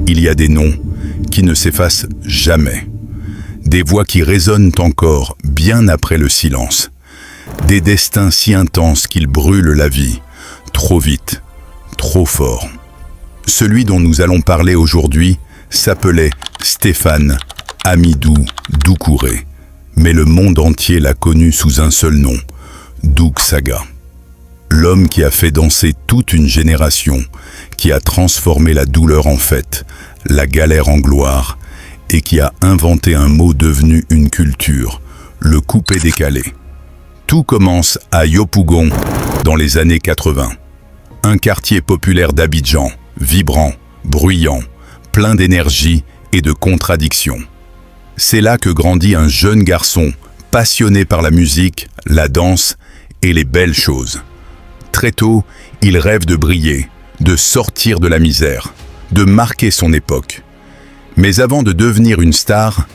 il y a des noms qui ne s'effacent jamais. Des voix qui résonnent encore bien après le silence. Des destins si intenses qu'ils brûlent la vie, trop vite, trop fort. Celui dont nous allons parler aujourd'hui s'appelait Stéphane Hamidou Doucouré. Mais le monde entier l'a connu sous un seul nom, Doug Saga. L'homme qui a fait danser toute une génération, qui a transformé la douleur en fête, la galère en gloire, et qui a inventé un mot devenu une culture, le coupé-décalé. Tout commence à Yopougon, dans les années 80. Un quartier populaire d'Abidjan, vibrant, bruyant, plein d'énergie et de contradictions. C'est là que grandit un jeune garçon, passionné par la musique, la danse et les belles choses. Très tôt, il rêve de briller, de sortir de la misère, de marquer son époque. Mais avant de devenir une star,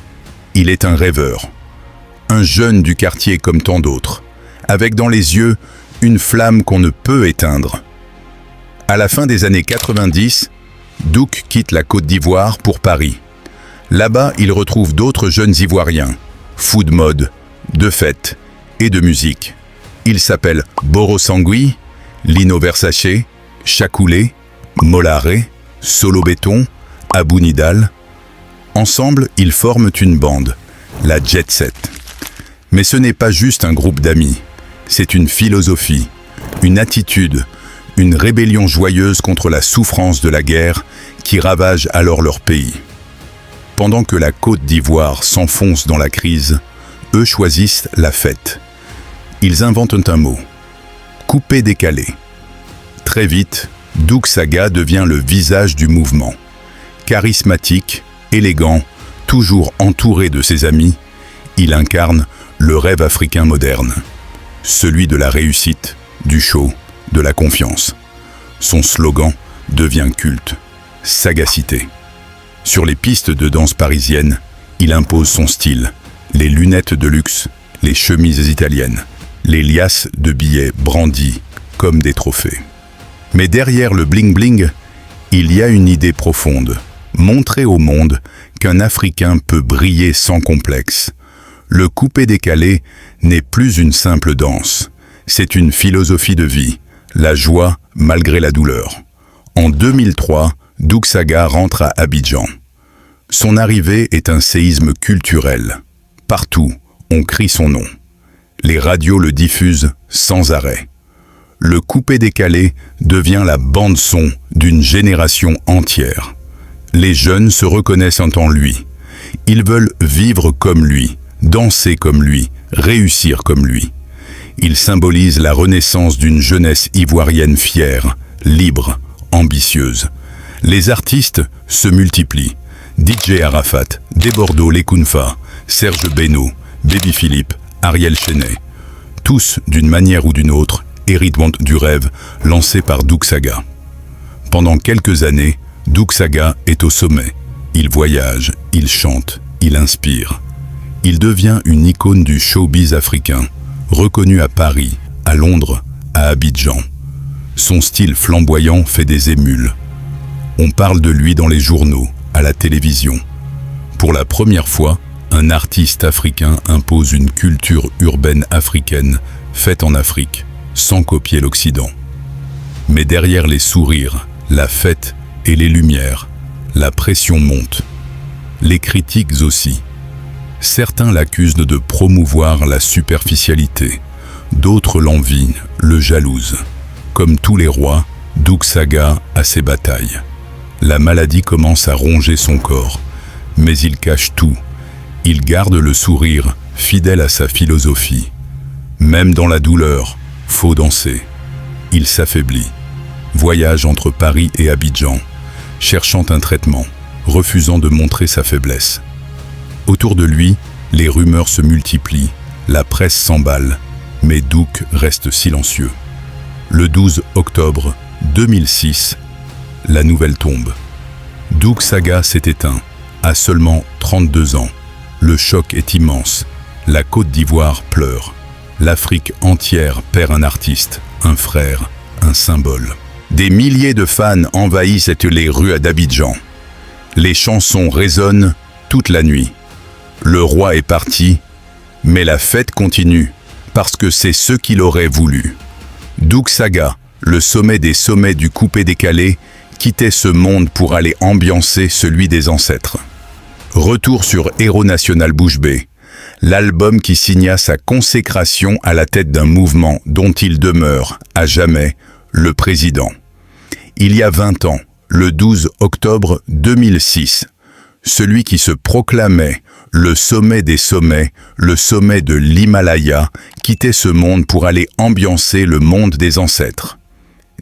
il est un rêveur. Un jeune du quartier comme tant d'autres, avec dans les yeux une flamme qu'on ne peut éteindre. À la fin des années 90, Doug quitte la Côte d'Ivoire pour Paris. Là-bas, il retrouve d'autres jeunes Ivoiriens, fous de mode, de fête et de musique. Ils s'appellent Boro Sangui, Lino Versace, Chacoulé, Molaré, Solo Béton, Abou Nidal. Ensemble, ils forment une bande, la Jet Set. Mais ce n'est pas juste un groupe d'amis, c'est une philosophie, une attitude, une rébellion joyeuse contre la souffrance de la guerre qui ravage alors leur pays. Pendant que la Côte d'Ivoire s'enfonce dans la crise, eux choisissent la fête. Ils inventent un mot, coupé-décalé. Très vite, Doug Saga devient le visage du mouvement. Charismatique, élégant, toujours entouré de ses amis, il incarne le rêve africain moderne. Celui de la réussite, du show, de la confiance. Son slogan devient culte, sagacité. Sur les pistes de danse parisiennes, il impose son style, les lunettes de luxe, les chemises italiennes, les liasses de billets brandis comme des trophées. Mais derrière le bling-bling, il y a une idée profonde, montrer au monde qu'un Africain peut briller sans complexe. Le coupé-décalé n'est plus une simple danse, c'est une philosophie de vie, la joie malgré la douleur. En 2003, Doug Saga rentre à Abidjan. Son arrivée est un séisme culturel. Partout, on crie son nom. Les radios le diffusent sans arrêt. Le coupé-décalé devient la bande-son d'une génération entière. Les jeunes se reconnaissent en lui. Ils veulent vivre comme lui, danser comme lui, réussir comme lui. Il symbolise la renaissance d'une jeunesse ivoirienne fière, libre, ambitieuse. Les artistes se multiplient. DJ Arafat, Debordo Lekunfa, Serge Beno, Baby Philippe, Ariel Chenet. Tous, d'une manière ou d'une autre, héritent du rêve lancé par Doug Saga. Pendant quelques années, Doug Saga est au sommet. Il voyage, il chante, il inspire. Il devient une icône du showbiz africain, reconnu à Paris, à Londres, à Abidjan. Son style flamboyant fait des émules. On parle de lui dans les journaux, à la télévision. Pour la première fois, un artiste africain impose une culture urbaine africaine faite en Afrique, sans copier l'Occident. Mais derrière les sourires, la fête et les lumières, la pression monte. Les critiques aussi. Certains l'accusent de promouvoir la superficialité, d'autres l'envient, le jalousent. Comme tous les rois, Doug Saga a ses batailles. La maladie commence à ronger son corps, mais il cache tout. Il garde le sourire, fidèle à sa philosophie. Même dans la douleur, faut danser. Il s'affaiblit, voyage entre Paris et Abidjan, cherchant un traitement, refusant de montrer sa faiblesse. Autour de lui, les rumeurs se multiplient, la presse s'emballe, mais Doug reste silencieux. Le 12 octobre 2006, la nouvelle tombe. Doug Saga s'est éteint, à seulement 32 ans. Le choc est immense. La Côte d'Ivoire pleure. L'Afrique entière perd un artiste, un frère, un symbole. Des milliers de fans envahissent les rues d'Abidjan. Les chansons résonnent toute la nuit. Le roi est parti, mais la fête continue, parce que c'est ce qu'il aurait voulu. Doug Saga, le sommet des sommets du coupé-décalé, quittait ce monde pour aller ambiancer celui des ancêtres. Retour sur Héros National Bouche Bée, l'album qui signa sa consécration à la tête d'un mouvement dont il demeure, à jamais, le président. Il y a 20 ans, le 12 octobre 2006, celui qui se proclamait le sommet des sommets, le sommet de l'Himalaya, quittait ce monde pour aller ambiancer le monde des ancêtres.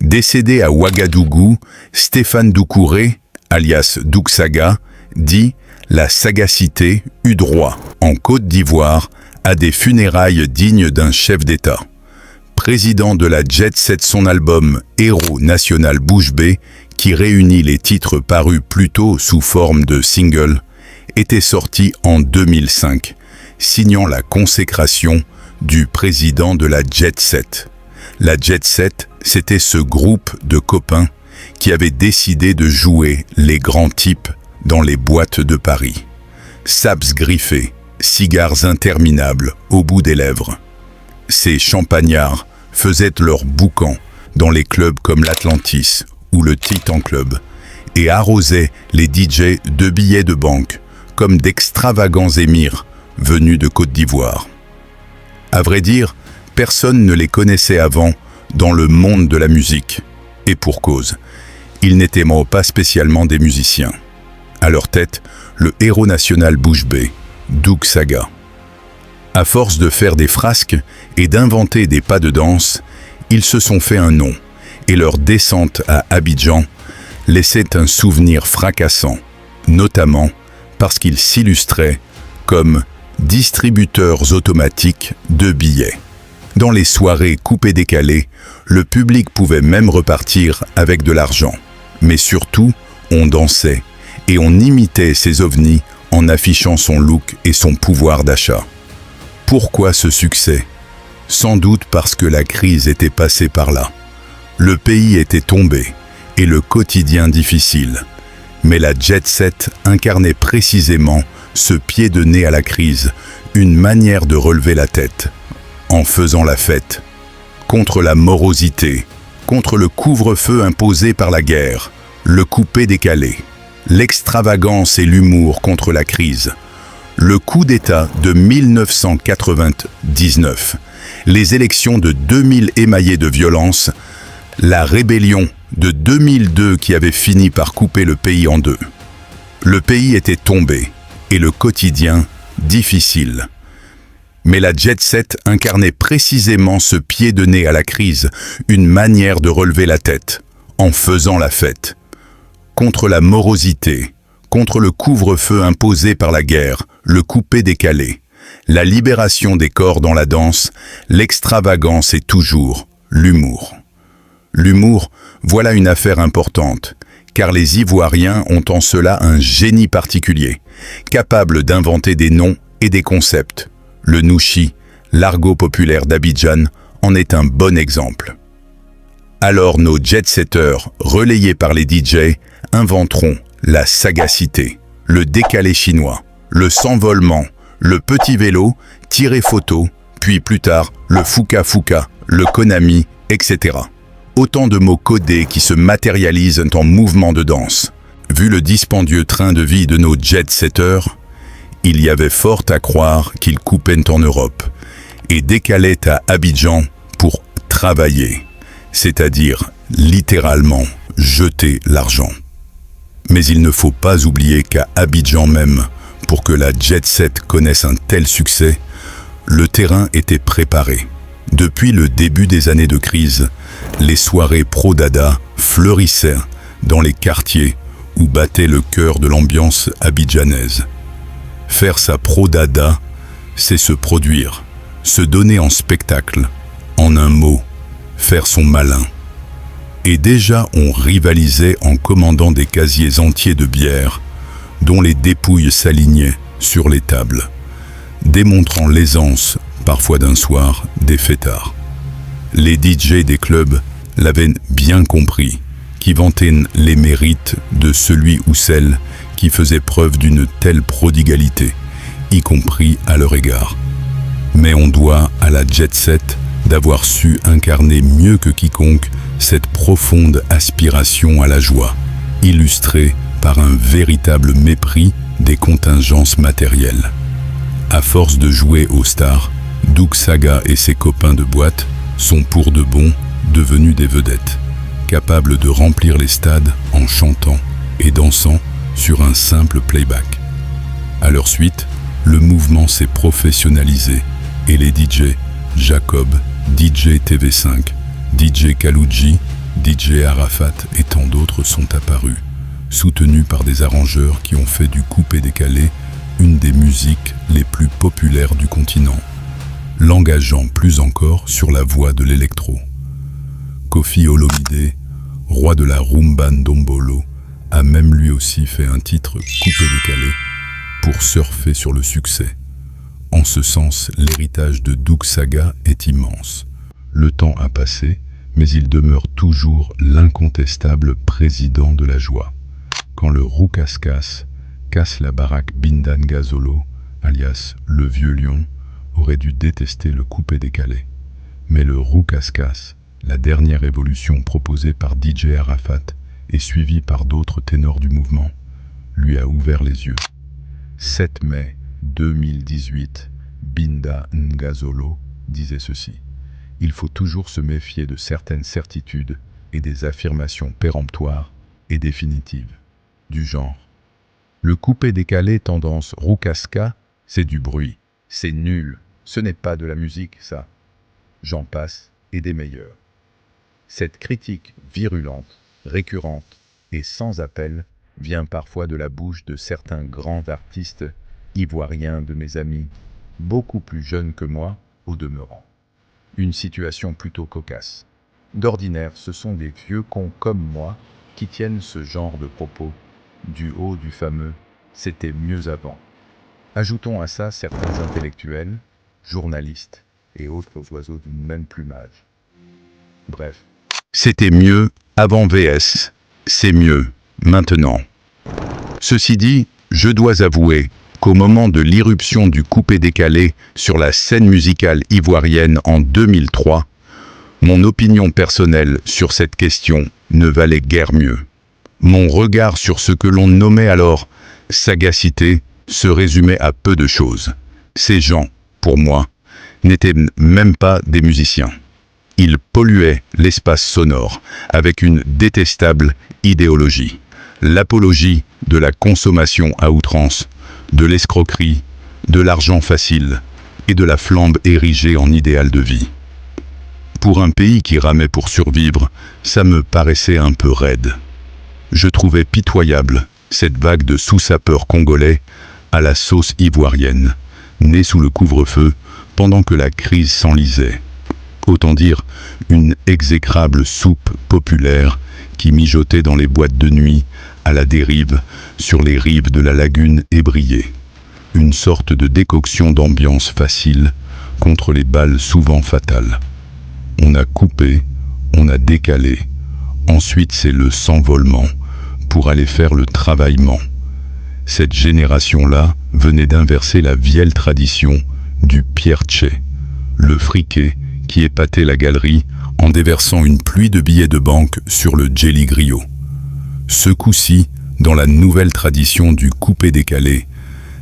Décédé à Ouagadougou, Stéphane Doucouré, alias Doug Saga, dit « La sagacité eut droit, en Côte d'Ivoire, à des funérailles dignes d'un chef d'État ». Président de la Jet Set, son album « Héros National Bouche Bée », qui réunit les titres parus plus tôt sous forme de single, était sorti en 2005, signant la consécration du président de la Jet Set. La Jet Set, c'était ce groupe de copains qui avait décidé de jouer les grands types dans les boîtes de Paris. Saps griffés, cigares interminables au bout des lèvres. Ces champagnards faisaient leur boucan dans les clubs comme l'Atlantis ou le Titan Club et arrosaient les DJ de billets de banque comme d'extravagants émirs venus de Côte d'Ivoire. À vrai dire, personne ne les connaissait avant dans le monde de la musique, et pour cause, ils n'étaient pas spécialement des musiciens. À leur tête, le héros national Bouche Bée, Doug Saga. À force de faire des frasques et d'inventer des pas de danse, ils se sont fait un nom, et leur descente à Abidjan laissait un souvenir fracassant, notamment parce qu'ils s'illustraient comme distributeurs automatiques de billets. Dans les soirées coupées-décalées, le public pouvait même repartir avec de l'argent. Mais surtout, on dansait et on imitait ces ovnis en affichant son look et son pouvoir d'achat. Pourquoi ce succès? Sans doute parce que la crise était passée par là. Le pays était tombé et le quotidien difficile. Mais la Jet Set incarnait précisément ce pied de nez à la crise, une manière de relever la tête, en faisant la fête, contre la morosité, contre le couvre-feu imposé par la guerre, le coupé-décalé, l'extravagance et l'humour contre la crise, le coup d'État de 1999, les élections de 2000 émaillées de violence, la rébellion de 2002 qui avait fini par couper le pays en deux. Le pays était tombé et le quotidien difficile. Mais la Jet Set incarnait précisément ce pied de nez à la crise, une manière de relever la tête, en faisant la fête. Contre la morosité, contre le couvre-feu imposé par la guerre, le coupé-décalé, la libération des corps dans la danse, l'extravagance et toujours l'humour. L'humour, voilà une affaire importante, car les Ivoiriens ont en cela un génie particulier, capable d'inventer des noms et des concepts. Le nouchi, l'argot populaire d'Abidjan, en est un bon exemple. Alors nos jet-setters, relayés par les DJ, inventeront la sagacité, le décalé chinois, le s'envolement, le petit vélo, tirer photo, puis plus tard le fuka-fuka, le konami, etc. Autant de mots codés qui se matérialisent en mouvement de danse. Vu le dispendieux train de vie de nos jet-setters, il y avait fort à croire qu'ils coupaient en Europe et décalaient à Abidjan pour travailler, c'est-à-dire littéralement jeter l'argent. Mais il ne faut pas oublier qu'à Abidjan même, pour que la Jet Set connaisse un tel succès, le terrain était préparé. Depuis le début des années de crise, les soirées pro-dada fleurissaient dans les quartiers où battait le cœur de l'ambiance abidjanaise. Faire sa pro-dada, c'est se produire, se donner en spectacle, en un mot, faire son malin. Et déjà on rivalisait en commandant des casiers entiers de bière, dont les dépouilles s'alignaient sur les tables, démontrant l'aisance, parfois d'un soir, des fêtards. Les DJ des clubs l'avaient bien compris, qui vantaient les mérites de celui ou celle qui faisaient preuve d'une telle prodigalité, y compris à leur égard. Mais on doit à la jet set d'avoir su incarner mieux que quiconque cette profonde aspiration à la joie, illustrée par un véritable mépris des contingences matérielles. À force de jouer aux stars, Doug Saga et ses copains de boîte sont pour de bon devenus des vedettes, capables de remplir les stades en chantant et dansant sur un simple playback. À leur suite, le mouvement s'est professionnalisé et les DJ Jacob, DJ TV5, DJ Kalouji, DJ Arafat et tant d'autres sont apparus, soutenus par des arrangeurs qui ont fait du coupé-décalé une des musiques les plus populaires du continent, l'engageant plus encore sur la voie de l'électro. Koffi Olomide, roi de la rumba ndombolo, a même lui aussi fait un titre coupé-décalé pour surfer sur le succès. En ce sens, l'héritage de Doug Saga est immense. Le temps a passé, mais il demeure toujours l'incontestable président de la joie. Quand le Roukas-Kas casse la baraque, Binda Ngazolo, alias le Vieux Lion, aurait dû détester le coupé-décalé. Mais le Roukas-Kas, la dernière évolution proposée par DJ Arafat et suivie par d'autres ténors du mouvement, lui a ouvert les yeux. 7 mai 2018, Binda Ngazolo disait ceci: « Il faut toujours se méfier de certaines certitudes et des affirmations péremptoires et définitives, du genre. Le coupé-décalé tendance Roukaska, c'est du bruit, c'est nul, ce n'est pas de la musique ça. J'en passe et des meilleurs. » Cette critique virulente, récurrente et sans appel vient parfois de la bouche de certains grands artistes ivoiriens de mes amis, beaucoup plus jeunes que moi au demeurant. Une situation plutôt cocasse. D'ordinaire, ce sont des vieux cons comme moi qui tiennent ce genre de propos, du haut du fameux « c'était mieux avant ». Ajoutons à ça certains intellectuels, journalistes et autres oiseaux du même plumage. Bref. C'était mieux avant vs. C'est mieux maintenant. Ceci dit, je dois avouer qu'au moment de l'irruption du coupé-décalé sur la scène musicale ivoirienne en 2003, mon opinion personnelle sur cette question ne valait guère mieux. Mon regard sur ce que l'on nommait alors sagacité se résumait à peu de choses. Ces gens, pour moi, n'étaient même pas des musiciens. Ils polluaient l'espace sonore avec une détestable idéologie. L'apologie de la consommation à outrance, de l'escroquerie, de l'argent facile et de la flambe érigée en idéal de vie. Pour un pays qui ramait pour survivre, ça me paraissait un peu raide. Je trouvais pitoyable cette vague de sous-sapeurs congolais à la sauce ivoirienne, née sous le couvre-feu pendant que la crise s'enlisait. Autant dire une exécrable soupe populaire qui mijotait dans les boîtes de nuit à la dérive sur les rives de la lagune ébriée. Une sorte de décoction d'ambiance facile contre les balles souvent fatales. On a coupé, on a décalé, ensuite c'est le s'envolement pour aller faire le travaillement. Cette génération-là venait d'inverser la vieille tradition du pierre-tché, le friquet qui épatait la galerie en déversant une pluie de billets de banque sur le jelly griot. Ce coup-ci, dans la nouvelle tradition du coupé-décalé,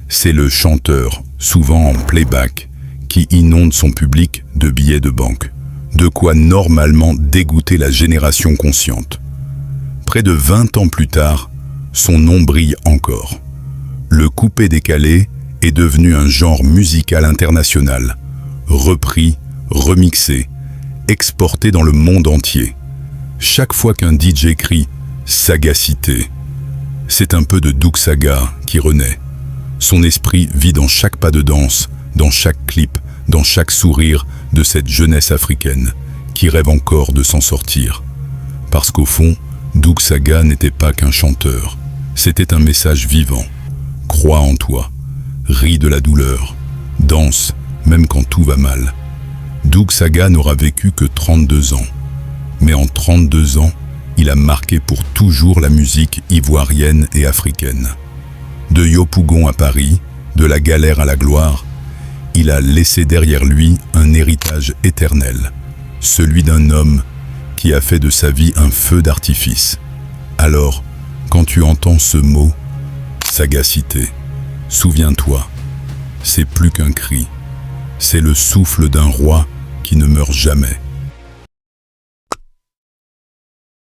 c'est le chanteur, souvent en playback, qui inonde son public de billets de banque, de quoi normalement dégoûter la génération consciente. Près de 20 ans plus tard, son nom brille encore. Le coupé-décalé est devenu un genre musical international, repris, remixé, exporté dans le monde entier. Chaque fois qu'un DJ crie « sagacité », c'est un peu de Doug Saga qui renaît. Son esprit vit dans chaque pas de danse, dans chaque clip, dans chaque sourire de cette jeunesse africaine qui rêve encore de s'en sortir. Parce qu'au fond, Doug Saga n'était pas qu'un chanteur, c'était un message vivant. Crois en toi, ris de la douleur, danse même quand tout va mal. Doug Saga n'aura vécu que 32 ans. Mais en 32 ans, il a marqué pour toujours la musique ivoirienne et africaine. De Yopougon à Paris, de la galère à la gloire, il a laissé derrière lui un héritage éternel, celui d'un homme qui a fait de sa vie un feu d'artifice. Alors, quand tu entends ce mot, sagacité, souviens-toi, c'est plus qu'un cri, c'est le souffle d'un roi qui ne meurt jamais.